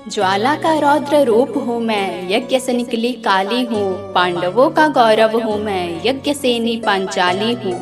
ज्वाला का रौद्र रूप हूँ मैं, यज्ञ से निकली काली हूँ। पांडवों का गौरव हूँ मैं, यज्ञ सेनी पांचाली हूँ।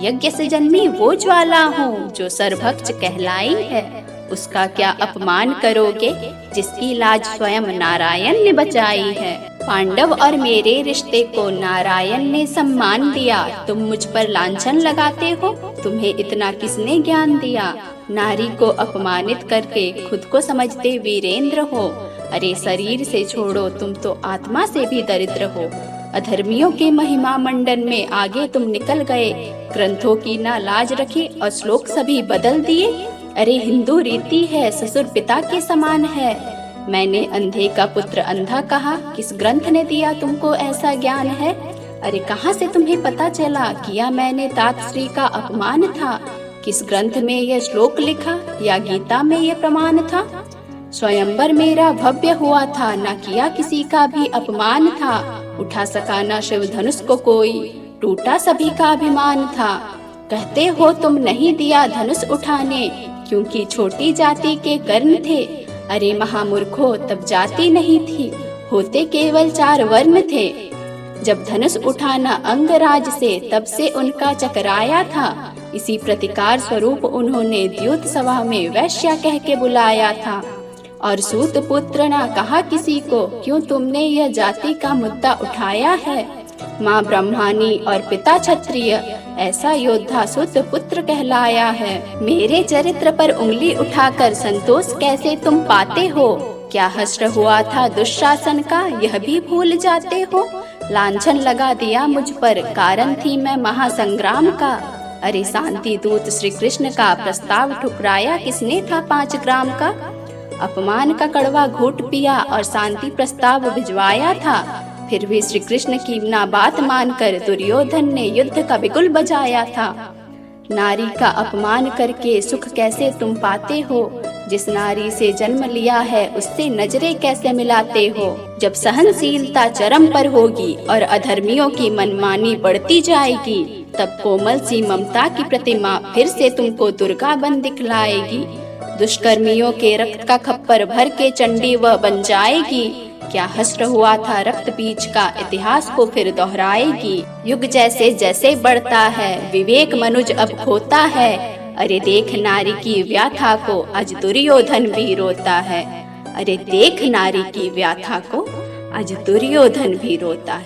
यज्ञ से जन्मी वो ज्वाला हूँ, जो सर्वभक्ष कहलाई है। उसका क्या अपमान करोगे, जिसकी लाज स्वयं नारायण ने बचाई है। पांडव और मेरे रिश्ते को नारायण ने सम्मान दिया, तुम मुझ पर लांछन लगाते हो। तुम्हें इतना किसने ज्ञान दिया। नारी को अपमानित करके खुद को समझते वीरेंद्र हो। अरे शरीर से छोड़ो, तुम तो आत्मा से भी दरिद्र हो। अधर्मियों के महिमा मंडन में आगे तुम निकल गए। ग्रंथों की ना लाज रखी और श्लोक सभी बदल दिए। अरे हिंदू रीति है, ससुर पिता के समान है। मैंने अंधे का पुत्र अंधा कहा, किस ग्रंथ ने दिया तुमको ऐसा ज्ञान है। अरे कहाँ से तुम्हें पता चला, किया मैंने तात श्री का अपमान था। किस ग्रंथ में यह श्लोक लिखा, या गीता में यह प्रमाण था। स्वयंवर मेरा भव्य हुआ था, न किया किसी का भी अपमान था। उठा सका न शिव धनुष को कोई, टूटा सभी का अभिमान था। कहते हो तुम नहीं दिया धनुष उठाने, क्योंकि छोटी जाति के कर्ण थे। अरे महामूर्खो, तब जाति नहीं थी, होते केवल 4 वर्ण थे। जब धनुष उठाना अंगराज से, तब से उनका चकराया था। इसी प्रतिकार स्वरूप उन्होंने द्यूत सभा में वैश्या कह के बुलाया था। और सूत पुत्र ना कहा किसी को, क्यों तुमने यह जाति का मुद्दा उठाया है। माँ ब्रह्मानी और पिता क्षत्रिय, ऐसा योद्धा सूत पुत्र कहलाया है। मेरे चरित्र पर उंगली उठाकर संतोष कैसे तुम पाते हो। क्या हश्र हुआ था दुशासन का, यह भी भूल जाते हो। लांछन लगा दिया मुझ पर, कारण थी मैं महासंग्राम का। अरे शांति दूत श्री कृष्ण का प्रस्ताव ठुकराया किसने था 5 ग्राम का। अपमान का कड़वा घूंट पिया और शांति प्रस्ताव भिजवाया था। फिर भी श्री कृष्ण की ना बात मानकर दुर्योधन ने युद्ध का बिगुल बजाया था। नारी का अपमान करके सुख कैसे तुम पाते हो। जिस नारी से जन्म लिया है, उससे नजरें कैसे मिलाते हो। जब सहनशीलता चरम पर होगी और अधर्मियों की मनमानी बढ़ती जाएगी, तब कोमल सी ममता की प्रतिमा फिर से तुमको दुर्गा बन दिखलाएगी। दुष्कर्मियों के रक्त का खप्पर भर के चंडी वह बन जाएगी। क्या हश्र हुआ था रक्त बीज का, इतिहास को फिर दोहराएगी। युग जैसे जैसे बढ़ता है, विवेक मनुज अब खोता है। अरे देख नारी की व्याथा को, आज दुर्योधन भी रोता है। अरे देख नारी की व्याथा को, आज दुर्योधन भी रोता है।